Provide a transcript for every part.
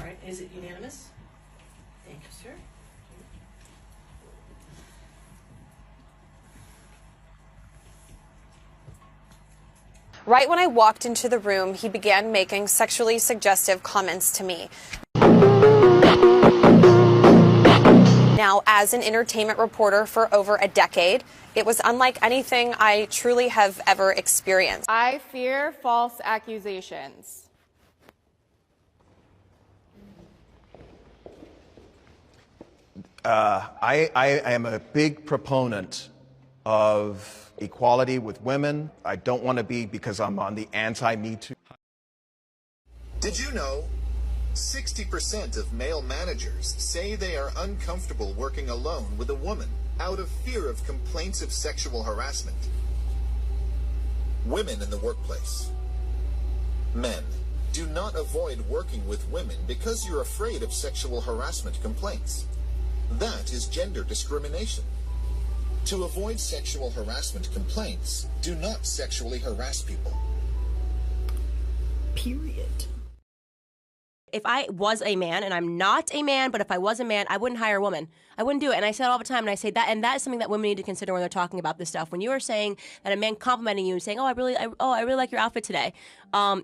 right, is it unanimous? Thank you, sir. Right when I walked into the room, he began making sexually suggestive comments to me. Now, as an entertainment reporter for over a decade, it was unlike anything I truly have ever experienced. I fear false accusations. I am a big proponent of equality with women. I don't want to be because I'm on the anti-MeToo. Did you know 60% of male managers say they are uncomfortable working alone with a woman out of fear of complaints of sexual harassment? Women in the workplace. Men, do not avoid working with women because you're afraid of sexual harassment complaints. That is gender discrimination. To avoid sexual harassment complaints, do not sexually harass people. Period. If I was a man, and I'm not a man, but if I was a man, I wouldn't hire a woman. I wouldn't do it. And I say it all the time, and I say that, and that is something that women need to consider when they're talking about this stuff. When you are saying that a man complimenting you and saying, I really like your outfit today,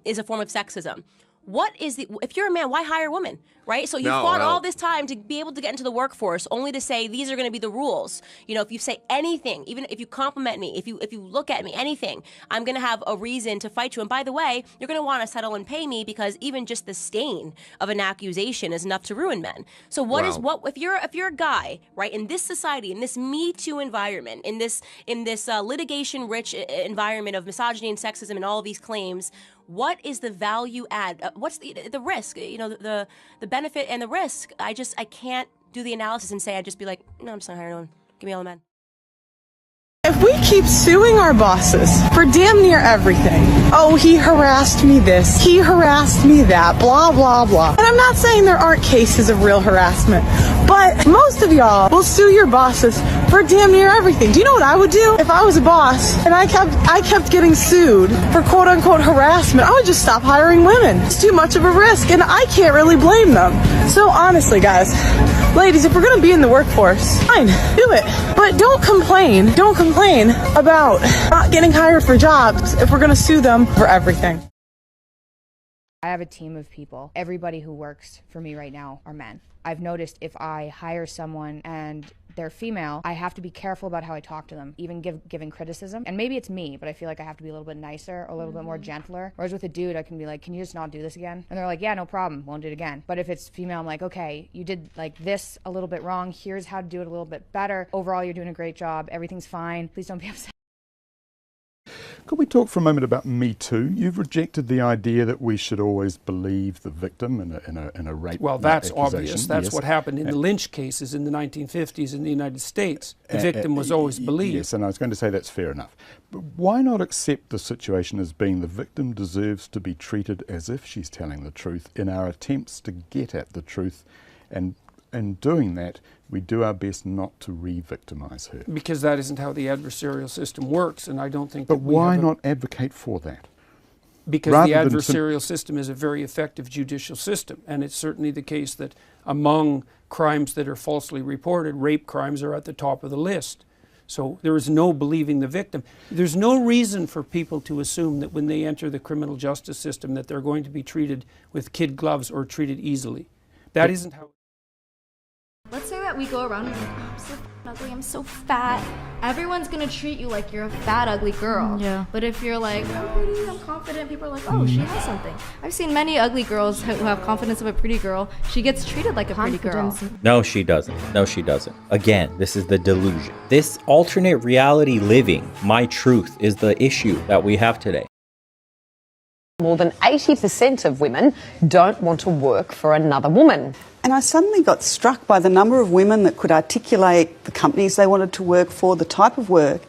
is a form of sexism. If you're a man, why hire a woman, right? So you fought all this time to be able to get into the workforce only to say these are going to be the rules. You know, if you say anything, even if you compliment me, if you look at me, anything, I'm going to have a reason to fight you. And by the way, you're going to want to settle and pay me because even just the stain of an accusation is enough to ruin men. So if you're a guy, right, in this society, in this Me Too environment, in this litigation-rich environment of misogyny and sexism and all these claims, what is the value add? What's the risk? You know, the benefit and the risk. I can't do the analysis and say, I'd just be like, no, I'm just not hiring anyone. Give me all the men. If we keep suing our bosses for damn near everything, oh, he harassed me this, he harassed me that, blah, blah, blah. And I'm not saying there aren't cases of real harassment, but most of y'all will sue your bosses for damn near everything. Do you know what I would do if I was a boss and I kept getting sued for quote unquote harassment? I would just stop hiring women. It's too much of a risk and I can't really blame them. So honestly, guys, ladies, if we're going to be in the workforce, fine, do it. But don't complain. Don't complain about not getting hired for jobs if we're going to sue them for everything. I have a team of people. Everybody who works for me right now are men. I've noticed if I hire someone and they're female, I have to be careful about how I talk to them, even giving criticism. And maybe it's me, but I feel like I have to be a little bit nicer, a little bit more gentler. Whereas with a dude, I can be like, can you just not do this again? And they're like, yeah, no problem, won't do it again. But if it's female, I'm like, okay, you did like this a little bit wrong. Here's how to do it a little bit better. Overall, you're doing a great job. Everything's fine. Please don't be upset. Could we talk for a moment about Me Too? You've rejected the idea that we should always believe the victim in a rape. Well, that's accusation. obvious. That's yes. what happened in the lynch cases in the 1950s in the United States. The victim was always believed. Yes, and I was going to say that's fair enough. But why not accept the situation as being the victim deserves to be treated as if she's telling the truth in our attempts to get at the truth, and in doing that, we do our best not to re-victimize her. Because that isn't how the adversarial system works, and I don't think but that we why have not advocate for that? Because the adversarial system is a very effective judicial system, and it's certainly the case that among crimes that are falsely reported, rape crimes are at the top of the list. So there is no believing the victim. There's no reason for people to assume that when they enter the criminal justice system that they're going to be treated with kid gloves or treated easily. That isn't how... Let's say that we go around and we're like, oh, I'm so ugly, I'm so fat. Everyone's gonna treat you like you're a fat, ugly girl. Yeah. But if you're like, I'm pretty, I'm confident, people are like, oh, she has something. I've seen many ugly girls who have confidence of a pretty girl. She gets treated like a pretty girl. No, she doesn't. No, she doesn't. Again, this is the delusion. This alternate reality living, my truth, is the issue that we have today. More than 80% of women don't want to work for another woman. And I suddenly got struck by the number of women that could articulate the companies they wanted to work for, the type of work,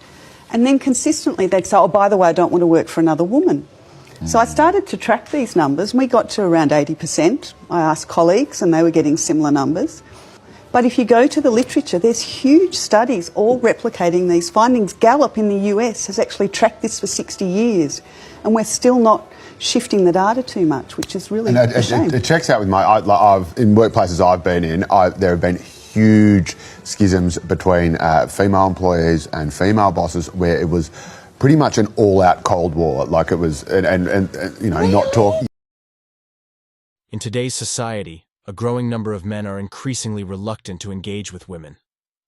and then consistently they'd say, oh, by the way, I don't want to work for another woman. So I started to track these numbers, and we got to around 80%. I asked colleagues, and they were getting similar numbers. But if you go to the literature, there's huge studies all replicating these findings. Gallup in the US has actually tracked this for 60 years, and we're still not shifting the data too much, which is really And a shame. it checks out with in workplaces I've been in, there have been huge schisms between female employees and female bosses where it was pretty much an all-out Cold War. Like it was, and you know, not talking. In today's society, a growing number of men are increasingly reluctant to engage with women,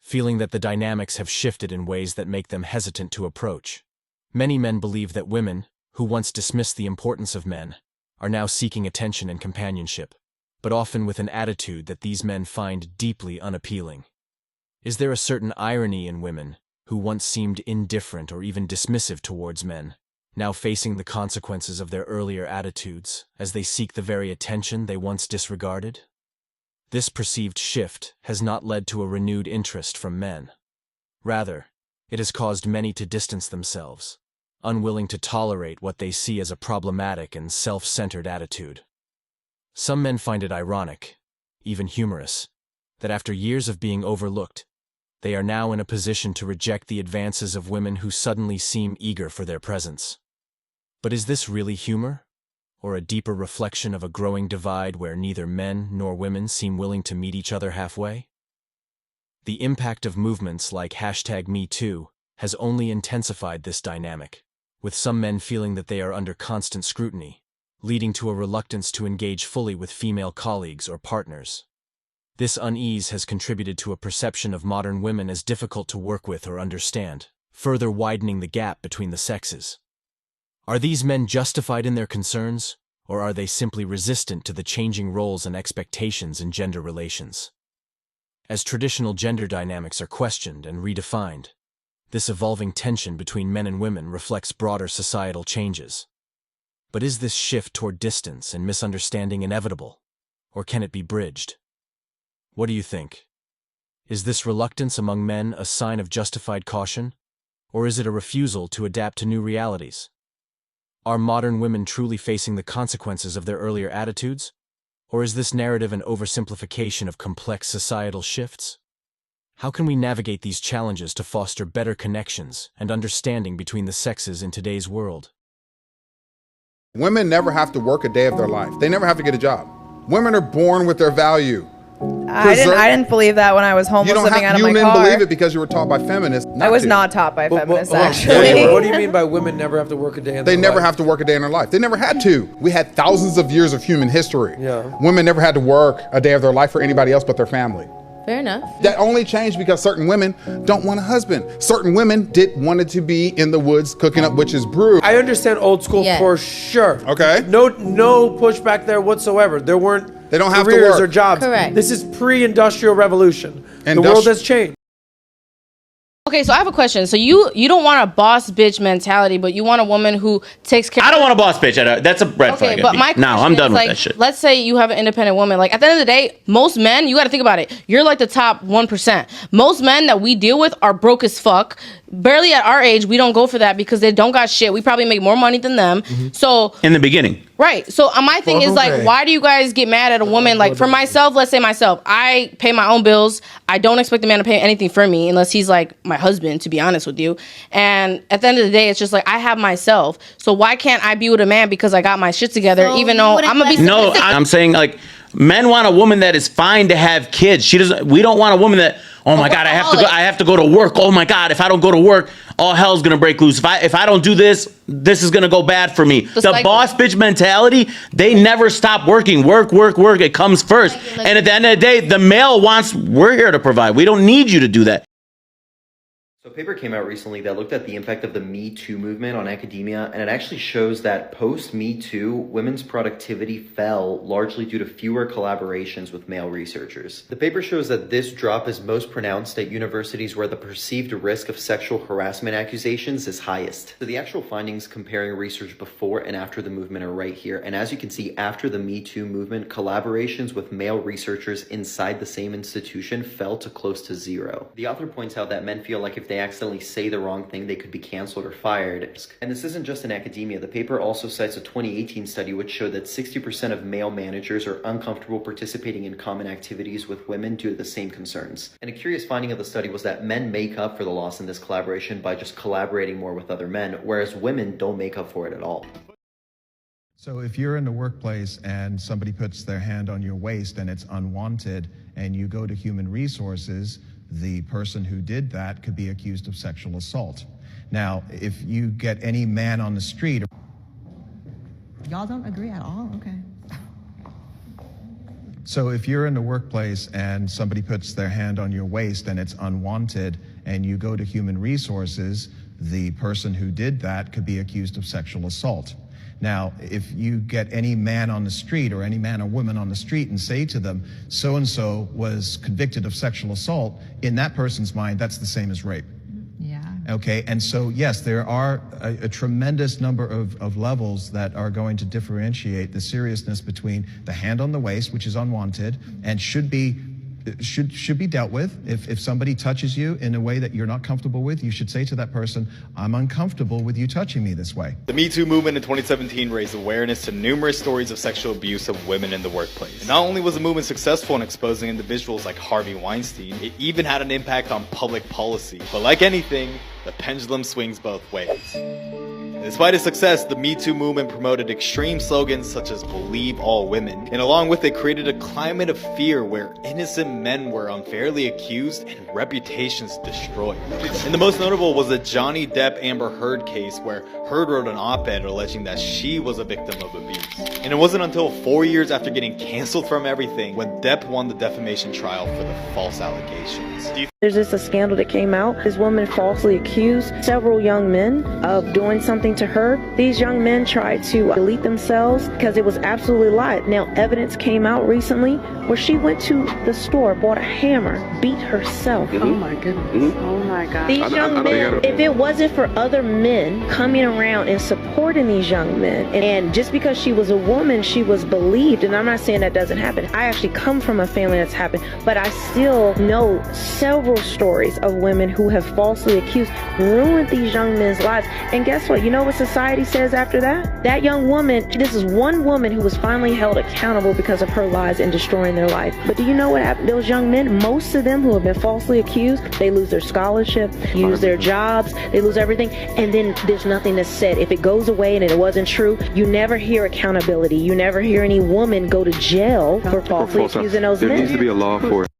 feeling that the dynamics have shifted in ways that make them hesitant to approach. Many men believe that women, who once dismissed the importance of men, are now seeking attention and companionship, but often with an attitude that these men find deeply unappealing. Is there a certain irony in women, who once seemed indifferent or even dismissive towards men, now facing the consequences of their earlier attitudes as they seek the very attention they once disregarded? This perceived shift has not led to a renewed interest from men. Rather, it has caused many to distance themselves, unwilling to tolerate what they see as a problematic and self-centered attitude. Some men find it ironic, even humorous, that after years of being overlooked, they are now in a position to reject the advances of women who suddenly seem eager for their presence. But is this really humor, or a deeper reflection of a growing divide where neither men nor women seem willing to meet each other halfway? The impact of movements like #MeToo has only intensified this dynamic, with some men feeling that they are under constant scrutiny, leading to a reluctance to engage fully with female colleagues or partners. This unease has contributed to a perception of modern women as difficult to work with or understand, further widening the gap between the sexes. Are these men justified in their concerns, or are they simply resistant to the changing roles and expectations in gender relations? As traditional gender dynamics are questioned and redefined, this evolving tension between men and women reflects broader societal changes. But is this shift toward distance and misunderstanding inevitable, or can it be bridged? What do you think? Is this reluctance among men a sign of justified caution, or is it a refusal to adapt to new realities? Are modern women truly facing the consequences of their earlier attitudes, or is this narrative an oversimplification of complex societal shifts? How can we navigate these challenges to foster better connections and understanding between the sexes in today's world? Women never have to work a day of their life. They never have to get a job. Women are born with their value. I didn't believe that when I was homeless living out of my car. You didn't believe it because you were taught by feminists. I was not taught by feminists, actually. What do you mean by women never have to work a day in their life? They never have to work a day in their life. They never had to. We had thousands of years of human history. Yeah. Women never had to work a day of their life for anybody else but their family. Fair enough. That only changed because certain women don't want a husband. Certain women wanted to be in the woods cooking up witch's brew. I understand old school for sure. Okay. No pushback there whatsoever. There weren't They don't have to careers work. or jobs. Correct. This is pre-industrial revolution. The world has changed. Okay, so I have a question. So you don't want a boss bitch mentality, but you want a woman who takes care. I don't want a boss bitch. That's a red flag. Okay, but my no, question I'm done is, with like, that shit. let's say you have an independent woman. Like, at the end of the day, most men, you got to think about it. You're like the top 1%. Most men that we deal with are broke as fuck. Barely at our age, we don't go for that because they don't got shit. We probably make more money than them. So In the beginning. right. So my thing is like, why do you guys get mad at a woman? Like for myself, let's say myself, I pay my own bills. I don't expect a man to pay anything for me unless he's like my husband, to be honest with you. And at the end of the day, it's just like I have myself. So why can't I be with a man because I got my shit together, even though I'm gonna be No, I'm saying like men want a woman that is fine to have kids. We don't want a woman that, oh my God, I have to go to work. Oh my God, if I don't go to work, all hell's gonna break loose. If I don't do this is gonna go bad for me. The boss bitch mentality, they never stop working. Work. It comes first. And at the end of the day, the male wants, we're here to provide. We don't need you to do that. So a paper came out recently that looked at the impact of the Me Too movement on academia, and it actually shows that post-Me Too, women's productivity fell largely due to fewer collaborations with male researchers. The paper shows that this drop is most pronounced at universities where the perceived risk of sexual harassment accusations is highest. So the actual findings comparing research before and after the movement are right here, and as you can see, after the Me Too movement, collaborations with male researchers inside the same institution fell to close to zero. The author points out that men feel like if they accidentally say the wrong thing, they could be canceled or fired. And this isn't just in academia. The paper also cites a 2018 study which showed that 60% of male managers are uncomfortable participating in common activities with women due to the same concerns. And a curious finding of the study was that men make up for the loss in this collaboration by just collaborating more with other men, whereas women don't make up for it at all. So if you're in the workplace and somebody puts their hand on your waist and it's unwanted and you go to human resources, the person who did that could be accused of sexual assault. Now, if you get any man on the street... Y'all don't agree at all? Okay. So if you're in the workplace and somebody puts their hand on your waist and it's unwanted and you go to human resources, the person who did that could be accused of sexual assault. Now, if you get any man on the street or any man or woman on the street and say to them, so-and-so was convicted of sexual assault, in that person's mind, that's the same as rape. Yeah. Okay, and so yes, there are a tremendous number of levels that are going to differentiate the seriousness between the hand on the waist, which is unwanted, and should be dealt with. If somebody touches you in a way that you're not comfortable with, you should say to that person, I'm uncomfortable with you touching me this way. The Me Too movement in 2017 raised awareness to numerous stories of sexual abuse of women in the workplace. And not only was the movement successful in exposing individuals like Harvey Weinstein, it even had an impact on public policy. But like anything, the pendulum swings both ways. Despite its success, the Me Too movement promoted extreme slogans such as "Believe all women," and along with it created a climate of fear where innocent men were unfairly accused and reputations destroyed. And the most notable was the Johnny Depp-Amber Heard case, where Heard wrote an op-ed alleging that she was a victim of abuse. And it wasn't until 4 years after getting canceled from everything when Depp won the defamation trial for the false allegations. There's just a scandal that came out. This woman falsely accused several young men of doing something to her. These young men tried to delete themselves because it was absolutely a lie. Now, evidence came out recently where she went to the store, bought a hammer, beat herself. Oh my goodness. Oh my God. These young men, if it wasn't for other men coming around and supporting these young men, and just because she was a woman, she was believed, and I'm not saying that doesn't happen. I actually come from a family that's happened, but I still know several stories of women who have falsely accused, ruined these young men's lives. And guess what? You know what society says after that? That young woman, this is one woman who was finally held accountable because of her lies and destroying their life. But do you know what happened? Those young men, most of them who have been falsely accused, they lose their scholarship, lose their jobs, they lose everything, and then there's nothing that's said. If it goes away and it wasn't true, you never hear accountability. You never hear any woman go to jail for falsely accusing those men. There needs to be a law for it.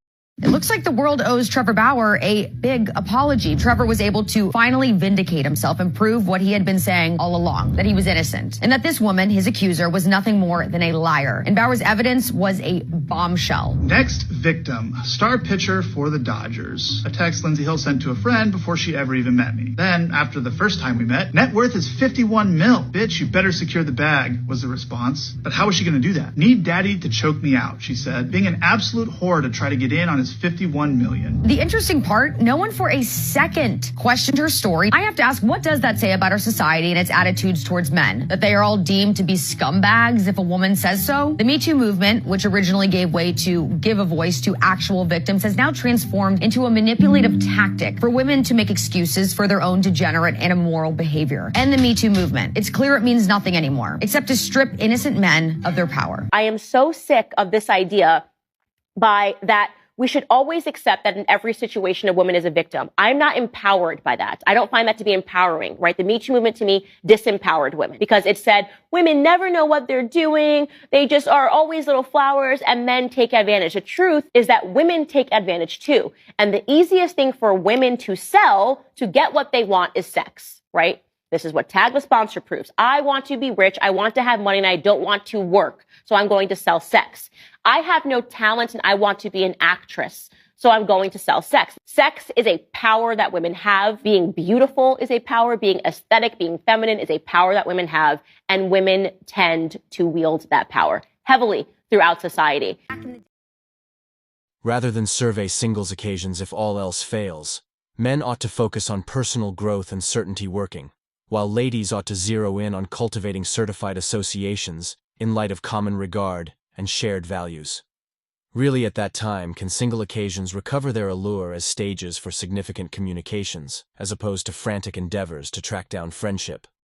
It looks like the world owes Trevor Bauer a big apology. Trevor was able to finally vindicate himself and prove what he had been saying all along, that he was innocent, and that this woman, his accuser, was nothing more than a liar. And Bauer's evidence was a bombshell. Next victim, star pitcher for the Dodgers. A text Lindsey Hill sent to a friend before she ever even met me. Then, after the first time we met, net worth is 51 mil. Bitch, you better secure the bag, was the response. But how was she going to do that? Need daddy to choke me out, she said, being an absolute whore to try to get in on his 51 million. The interesting part, no one for a second questioned her story. I have to ask, what does that say about our society and its attitudes towards men? That they are all deemed to be scumbags if a woman says so? The Me Too movement, which originally gave way to give a voice to actual victims, has now transformed into a manipulative tactic for women to make excuses for their own degenerate and immoral behavior. And the Me Too movement, it's clear it means nothing anymore, except to strip innocent men of their power. I am so sick of this idea that we should always accept that in every situation a woman is a victim. I'm not empowered by that. I don't find that to be empowering, right? The Me Too movement to me disempowered women because it said women never know what they're doing. They just are always little flowers and men take advantage. The truth is that women take advantage too. And the easiest thing for women to sell to get what they want is sex, right? This is what Tag the Sponsor proves. I want to be rich. I want to have money and I don't want to work. So I'm going to sell sex. I have no talent and I want to be an actress. So I'm going to sell sex. Sex is a power that women have. Being beautiful is a power. Being aesthetic, being feminine is a power that women have. And women tend to wield that power heavily throughout society. Rather than survey singles occasions if all else fails, men ought to focus on personal growth and certainty working, while ladies ought to zero in on cultivating certified associations in light of common regard and shared values. Really, at that time, can single occasions recover their allure as stages for significant communications, as opposed to frantic endeavors to track down friendship?